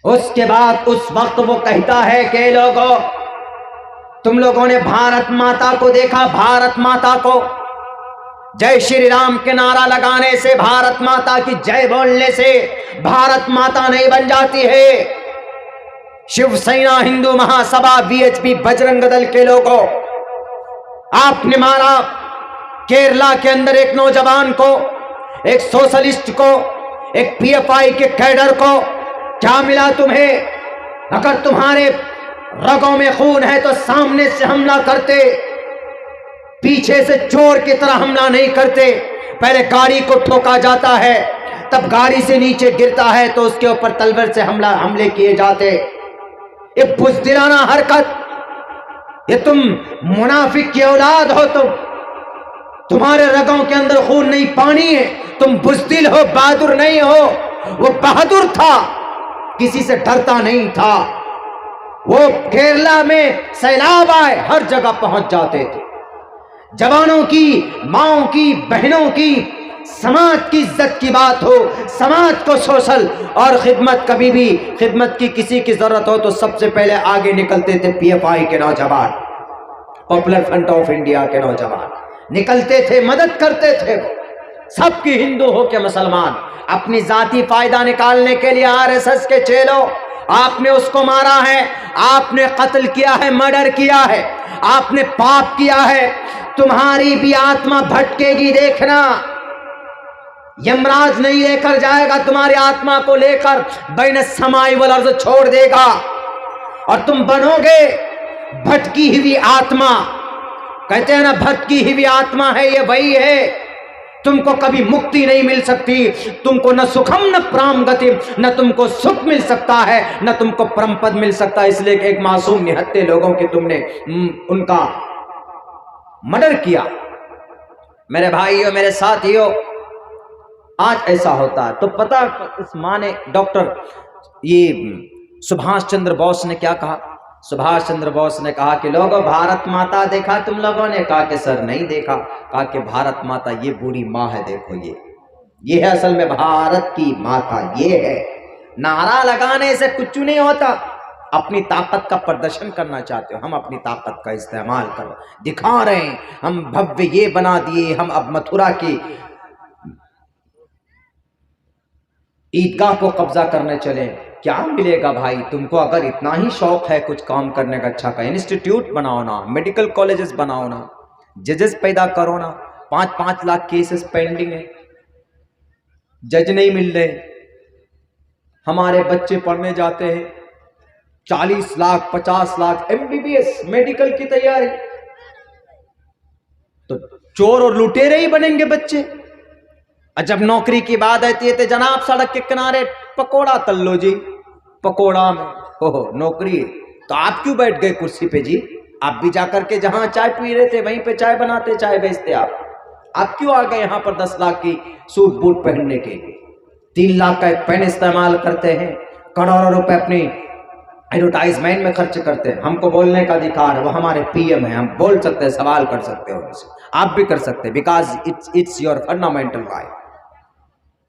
اس کے بعد اس وقت وہ کہتا ہے کہ لوگوں، تم لوگوں نے بھارت ماتا کو دیکھا، بھارت ماتا کو جے شری رام کے نعرہ لگانے سے، بھارت ماتا کی جے بولنے سے بھارت ماتا نہیں بن جاتی ہے۔ Shiv Sena, Hindu Maha Sabha, B H P, Bajrang Dal کے لوگوں، آپ نے مارا کیرلا کے اندر ایک نوجوان کو، ایک سوشلسٹ کو، ایک پی ایف آئی کے کیڈر کو، کیا ملا تمہیں؟ اگر تمہارے رگوں میں خون ہے تو سامنے سے حملہ کرتے، پیچھے سے چور کی طرح حملہ نہیں کرتے۔ پہلے گاڑی کو ٹھوکا جاتا ہے، تب گاڑی سے نیچے گرتا ہے تو اس کے اوپر تلوار سے حملے کیے جاتے۔ یہ بزدلانہ حرکت، یہ تم منافق کی اولاد ہو، تمہارے رگوں کے اندر خون نہیں، پانی ہے، تم بزدل ہو، بہادر نہیں ہو۔ وہ بہادر تھا، کسی سے ڈرتا نہیں تھا۔ وہ کیرلا میں سیلاب آئے ہر جگہ پہنچ جاتے تھے۔ جوانوں کی، ماؤں کی، بہنوں کی، سماج کی عزت کی بات ہو، سماج کو سوشل اور خدمت، کبھی بھی خدمت کی کسی کی ضرورت ہو تو سب سے پہلے آگے نکلتے تھے پی ایف آئی کے نوجوان، پاپولر فرنٹ آف انڈیا کے نوجوان نکلتے تھے، مدد کرتے تھے۔ سب کی، ہندو ہو کے مسلمان، اپنی ذاتی فائدہ نکالنے کے لیے آر ایس ایس کے چیلو، آپ نے اس کو مارا ہے، آپ نے قتل کیا ہے، مرڈر کیا ہے، آپ نے پاپ کیا ہے، تمہاری بھی آتما بھٹکے گی، دیکھنا۔ یمراج نہیں لے کر جائے گا تمہاری آتما کو، لے کر بین السماء والارض چھوڑ دے گا، اور تم بنو گے بھٹکی ہوئی آتما۔ کہتے ہیں نا، بھٹکی ہوئی آتما ہے، یہ وہی ہے۔ تم کو کبھی مکتی نہیں مل سکتی، تم کو نہ سکھم نہ پرام گتی، نہ تم کو سکھ مل سکتا ہے، نہ تم کو پرم پد مل سکتا ہے، اس لیے کہ ایک معصوم نہتے لوگوں کی تم نے ان کا مرڈر کیا۔ میرے بھائیوں، میرے ساتھیوں، آج ایسا ہوتا ہے تو پتہ اس ماں نے، ڈاکٹر یہ سبھاش چندر بوس نے کیا کہا؟ سبھاش چندر بوس نے کہا کہ لوگوں، بھارت ماتا دیکھا تم لوگوں نے؟ کہا کہ سر نہیں دیکھا۔ کہا کہ بھارت ماتا یہ بوڑھی ماں ہے، دیکھو یہ ہے اصل میں بھارت کی ماتا، یہ ہے۔ نعرہ لگانے سے کچھ نہیں ہوتا، اپنی طاقت کا پردرشن کرنا چاہتے ہو، ہم اپنی طاقت کا استعمال کرو، دکھا رہے ہیں، ہم بھویہ یہ بنا دیے، ہم اب متھرا کی عیدگاہ کو قبضہ کرنے چلے۔ کیا ملے گا بھائی تم کو؟ اگر اتنا ہی شوق ہے کچھ کام کرنے کا، اچھا کا انسٹیٹیوٹ بناؤ نا، میڈیکل کالجز بناؤ نا، ججز پیدا کرو نا۔ 5-5 لاکھ کیسز پینڈنگ ہیں، جج نہیں مل رہے، ہمارے بچے پڑھنے جاتے ہیں، 40 lakh 50 lakh M B B S medical کی تیاری، تو چور اور لٹیرے ہی بنیں گے بچے۔ اور جب نوکری کی بات آتی ہے تو جناب سڑک کے کنارے پکوڑا تل لو جی، پکوڑا میں نوکری، تو آپ کیوں بیٹھ گئے کرسی پہ جی؟ آپ بھی جا کر کے جہاں چائے پی رہے تھے وہیں پہ چائے بناتے، چائے بیچتے۔ آپ کیوں آ گئے یہاں پر 10 لاکھ کی سوٹ بوٹ پہننے کے لیے؟ 3 لاکھ کا ایک پین استعمال کرتے ہیں، کروڑوں روپے اپنی ایڈورٹائزمنٹ میں خرچ کرتے ہیں۔ ہم کو بولنے کا ادھیکار ہے، وہ ہمارے پی ایم ہیں، ہم بول سکتے ہیں، سوال کر سکتے ہو ان سے، آپ بھی کر سکتے ہیں، because it's your fundamental right.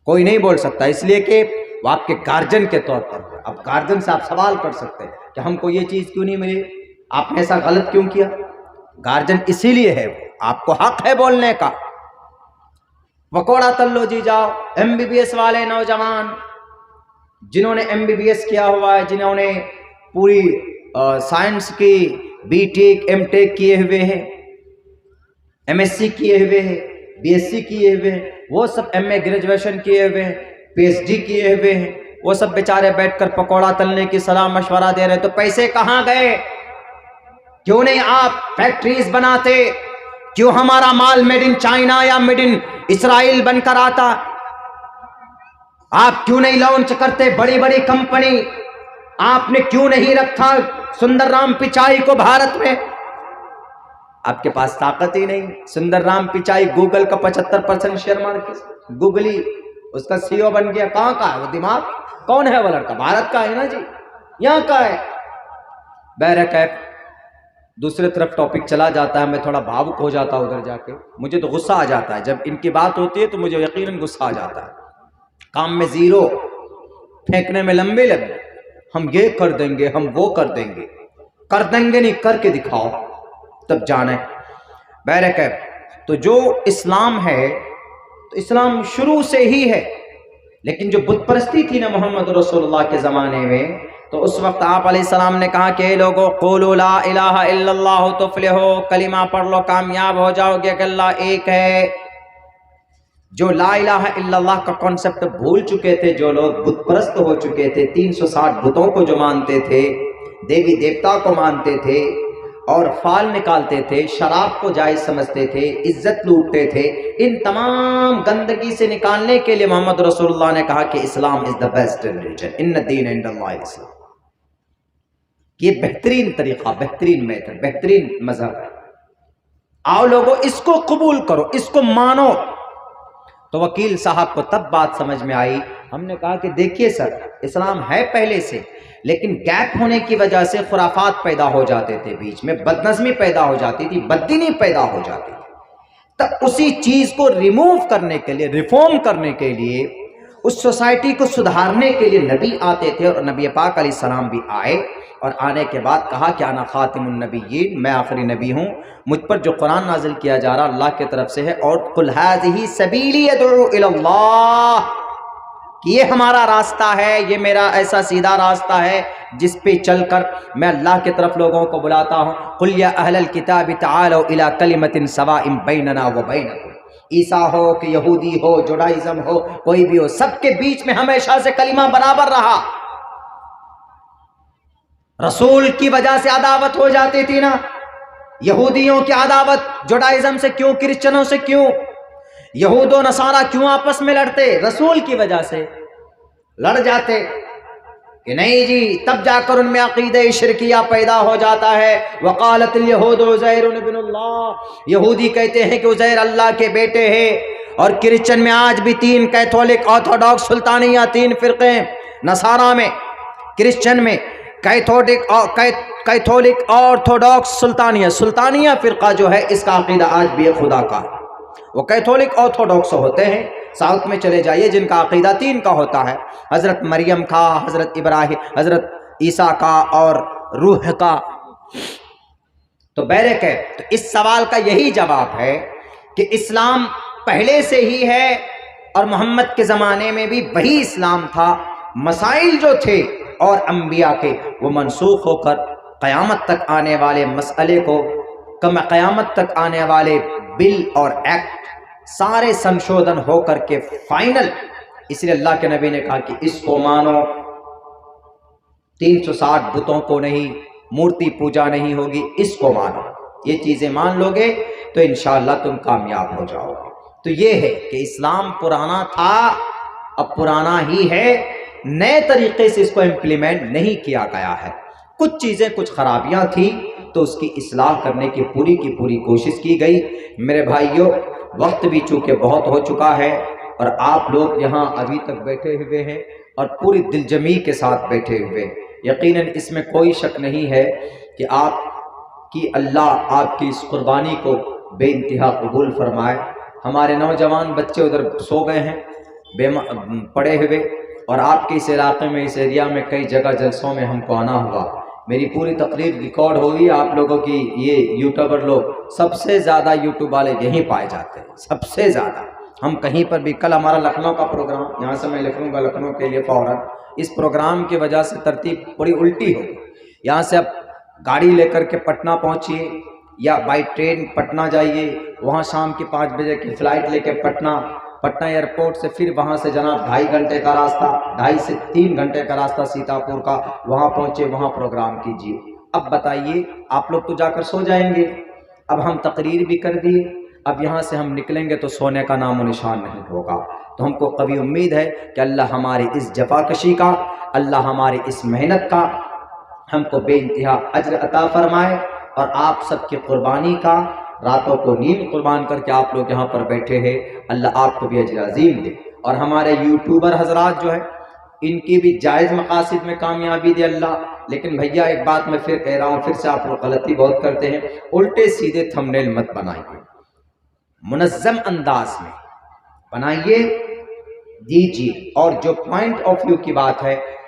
کوئی نہیں بول سکتا، اس لیے کہ وہ آپ کے گارجن کے طور پر ہے۔ اب گارجن سے آپ سوال کر سکتے ہیں کہ ہم کو یہ چیز کیوں نہیں ملی، آپ نے ایسا غلط کیوں کیا؟ گارجن اسی لیے ہے، آپ کو حق ہے بولنے کا۔ پکوڑا تل لو جی، جاؤ۔ ایم بی بی ایس والے نوجوان جنہوں نے ایم بی بی ایس کیا ہوا ہے، جنہوں نے پوری سائنس کی بی ٹیک ایم ٹیک کیے ہوئے ہیں، ایم ایس سی کیے ہوئے ہیں، بی ایس سی کیے ہوئے ہیں، وہ سب ایم اے گریجویشن کیے ہوئے ہیں، پی ایچ ڈی کیے ہوئے ہیں، وہ سب بیچارے بیٹھ کر پکوڑا تلنے کی صلاح مشورہ دے رہے ہیں۔ تو پیسے کہاں گئے؟ کیوں نہیں آپ فیکٹریز بناتے؟ کیوں ہمارا مال میڈ ان چائنا یا میڈ ان اسرائیل بن کر آتا؟ آپ کیوں نہیں لانچ کرتے بڑی بڑی کمپنی؟ آپ نے کیوں نہیں رکھا سندر رام پچائی کو بھارت میں؟ آپ کے پاس طاقت ہی نہیں۔ سندر رام پچائی گوگل کا 75% شیئر مارکیٹ، گوگلی اس کا سی او بن گیا۔ کہاں کا ہے وہ دماغ؟ کون ہے وہ لڑکا؟ بھارت کا ہے نا جی، یہاں کا ہے۔ بہرکیف دوسرے طرف ٹاپک چلا جاتا ہے، میں تھوڑا بھاوک ہو جاتا ہوں ادھر جا کے، مجھے تو غصہ آ جاتا ہے جب ان کی بات ہوتی ہے، تو مجھے یقیناً غصہ آ جاتا ہے۔ کام میں زیرو، پھینکنے میں لمبے، ہم یہ کر دیں گے، ہم وہ کر دیں گے. کر دیں گے نہیں، کر کے دکھاؤ تب جانے. بہرکیف تو جو اسلام ہے تو اسلام شروع سے ہی ہے. لیکن جو بت پرستی تھی نا محمد رسول اللہ کے زمانے میں، تو اس وقت آپ علیہ السلام نے کہا کہ اے لوگو قولوا لا الہ الا اللہ تفلحو، کلمہ پڑھ لو کامیاب ہو جاؤ گے کہ اللہ ایک ہے. جو لا الہ الا اللہ کا کانسیپٹ بھول چکے تھے، جو لوگ بت پرست ہو چکے تھے، 360 بتوں کو جو مانتے تھے، دیوی دیوتا کو مانتے تھے اور فال نکالتے تھے، شراب کو جائز سمجھتے تھے، عزت لوٹتے تھے، ان تمام گندگی سے نکالنے کے لیے محمد رسول اللہ نے کہا کہ اسلام از دا بیسٹ ریلیجن، ان الدین عند اللہ الاسلام. یہ بہترین طریقہ، بہترین میتھڈ، بہترین مذہب ہے. آؤ لوگوں اس کو قبول کرو، اس کو مانو. تو وکیل صاحب کو تب بات سمجھ میں آئی. ہم نے کہا کہ دیکھیے سر، اسلام ہے پہلے سے، لیکن گیپ ہونے کی وجہ سے خرافات پیدا ہو جاتے تھے، بیچ میں بد نظمی پیدا ہو جاتی تھی، بددینی پیدا ہو جاتی تھی. تب اسی چیز کو ریموو کرنے کے لیے، ریفارم کرنے کے لیے، اس سوسائٹی کو سدھارنے کے لیے نبی آتے تھے، اور نبی پاک علیہ السلام بھی آئے. اور آنے کے بعد کہا کہ انا خاتم النبیین، میں آخری نبی ہوں. مجھ پر جو قرآن نازل کیا جا رہا اللہ کی طرف سے ہے. اور قل ھذہ سبیلی ادعو الی اللہ، کہ یہ ہمارا راستہ ہے، یہ میرا ایسا سیدھا راستہ ہے جس پہ چل کر میں اللہ کی طرف لوگوں کو بلاتا ہوں. قل یا اہل الکتاب تعالوا الی کلمۃ سواء بیننا وبینکم، عیسیٰ ہو کہ یہودی ہو، جوڈائزم ہو، کوئی بھی ہو، سب کے بیچ میں ہمیشہ سے کلمہ برابر رہا. رسول کی وجہ سے عداوت ہو جاتی تھی نا، یہودیوں کی عداوت جوڈائزم سے کیوں، کرسچنوں سے کیوں، یہود و نصارہ کیوں آپس میں لڑتے؟ رسول کی وجہ سے لڑ جاتے کہ نہیں جی. تب جا کر ان میں عقیدہ شرکیہ پیدا ہو جاتا ہے. وقالت الیہود عزیر ابن اللہ، یہودی کہتے ہیں کہ عزیر اللہ کے بیٹے ہیں. اور کرسچن میں آج بھی 3 کیتھولک، آرتھوڈاکس، سلطانیہ 3 فرقے، نصارہ میں، کرسچن میں کیتھولک، آرتھوڈاکس، سلطانیہ فرقہ جو ہے اس کا عقیدہ آج بھی ہے خدا کا. وہ کیتھولک آرتھوڈاکس ہوتے ہیں. ساؤتھ میں چلے جائیے جن کا عقیدہ 3 کا ہوتا ہے، حضرت مریم کا، حضرت ابراہیم، حضرت عیسیٰ کا اور روح کا. تو بہرکیف تو اس سوال کا یہی جواب ہے کہ اسلام پہلے سے ہی ہے، اور محمد کے زمانے میں بھی وہی اسلام تھا. مسائل جو تھے اور انبیاء کے، وہ منسوخ ہو کر قیامت تک آنے والے مسئلے کو، قیامت تک آنے والے بل اور ایکٹ سارے سنشودھن ہو کر کے فائنل. اس لیے اللہ کے نبی نے کہا کہ اس کو مانو، 360 بتوں کو نہیں، مورتی پوجا نہیں ہوگی، اس کو مانو. یہ چیزیں مان لو گے تو انشاءاللہ تم کامیاب ہو جاؤ گے. تو یہ ہے کہ اسلام پرانا تھا، اب پرانا ہی ہے، نئے طریقے سے اس کو امپلیمنٹ نہیں کیا گیا ہے. کچھ چیزیں، کچھ خرابیاں تھیں تو اس کی اصلاح کرنے کی پوری کوشش کی گئی. میرے بھائیوں، وقت بھی چونکہ بہت ہو چکا ہے، اور آپ لوگ یہاں ابھی تک بیٹھے ہوئے ہیں اور پوری دلجمی کے ساتھ بیٹھے ہوئے. یقیناً اس میں کوئی شک نہیں ہے کہ آپ کی اللہ آپ کی اس قربانی کو بے انتہا قبول فرمائے. ہمارے نوجوان بچے ادھر سو گئے ہیں پڑے ہوئے، اور آپ کے اس علاقے میں، اس ایریا میں کئی جگہ جلسوں میں ہم کو آنا ہوا. میری پوری تقریر ریکارڈ ہوئی. آپ لوگوں کی یہ یوٹیوبر لوگ، سب سے زیادہ یوٹیوب والے یہیں پائے جاتے ہیں، سب سے زیادہ. ہم کہیں پر بھی، کل ہمارا لکھنؤ کا پروگرام، یہاں سے میں لکھوں گا لکھنؤ کے لیے فوراً. اس پروگرام کی وجہ سے ترتیب بڑی الٹی ہو گئی. یہاں سے اب گاڑی لے کر کے پٹنہ پہنچیے یا بائی ٹرین پٹنہ جائیے، وہاں شام کی 5 بجے کی فلائٹ لے کے پٹنہ ایئرپورٹ سے پھر وہاں سے جناب 2.5 گھنٹے کا راستہ، 2.5 سے 3 گھنٹے کا راستہ سیتاپور کا، وہاں پہنچے، وہاں پروگرام کیجیے. اب بتائیے، آپ لوگ تو جا کر سو جائیں گے. اب ہم تقریر بھی کر دیے، اب یہاں سے ہم نکلیں گے تو سونے کا نام و نشان نہیں ہوگا. تو ہم کو قوی امید ہے کہ اللہ ہماری اس جفاکشی کا، اللہ ہماری اس محنت کا ہم کو بے انتہا اجر عطا فرمائے، اور آپ سب کی قربانی کا، راتوں کو نیند قربان کر کے آپ لوگ یہاں پر بیٹھے ہیں، اللہ آپ کو بھی اجر عظیم دے. اور ہمارے یوٹیوبر حضرات جو ہے، ان کی بھی جائز مقاصد میں کامیابی دے اللہ. لیکن بھیا ایک بات میں پھر کہہ رہا ہوں، پھر سے آپ لوگ غلطی بہت کرتے ہیں، الٹے سیدھے تھمبنیل مت بنائیے، منظم انداز میں بنائیے، دیجیے. اور جو پوائنٹ آف ویو کی بات ہے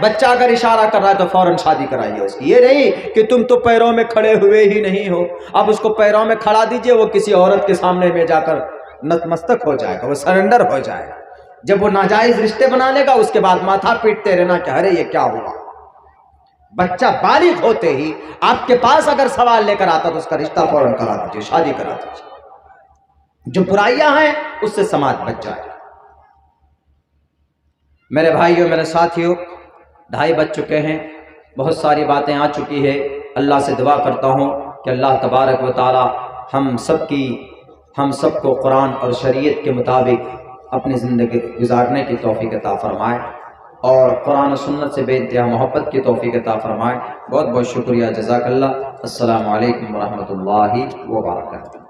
بچہ اگر اشارہ کر رہا ہے تو فوراً شادی کرائیے اس کی. یہ نہیں کہ تم تو پیروں میں کھڑے ہوئے ہی نہیں ہو، اب اس کو پیروں میں کھڑا دیجئے، وہ کسی عورت کے سامنے میں جا کر نتمستک ہو جائے گا، وہ سرنڈر ہو جائے گا. جب وہ ناجائز رشتے بنا لے گا اس کے بعد ماتھا پیٹتے رہنا کہ ارے یہ کیا ہوا. بچہ بالغ ہوتے ہی آپ کے پاس اگر سوال لے کر آتا تو اس کا رشتہ فوراً کرا دیجیے، شادی کرا دیجیے. جو برائیاں ہیں اس سے سماج بچ جائے. میرے بھائیوں، میرے ساتھیوں، 2:30 بج چکے ہیں، بہت ساری باتیں آ چکی ہے. اللہ سے دعا کرتا ہوں کہ اللہ تبارک و تعالی ہم سب کو قرآن اور شریعت کے مطابق اپنی زندگی گزارنے کی توفیق عطا فرمائے اور قرآن و سنت سے بے انتہا محبت کی توفیق عطا فرمائے. بہت بہت شکریہ، جزاک اللہ. السلام علیکم ورحمۃ اللہ وبرکاتہ.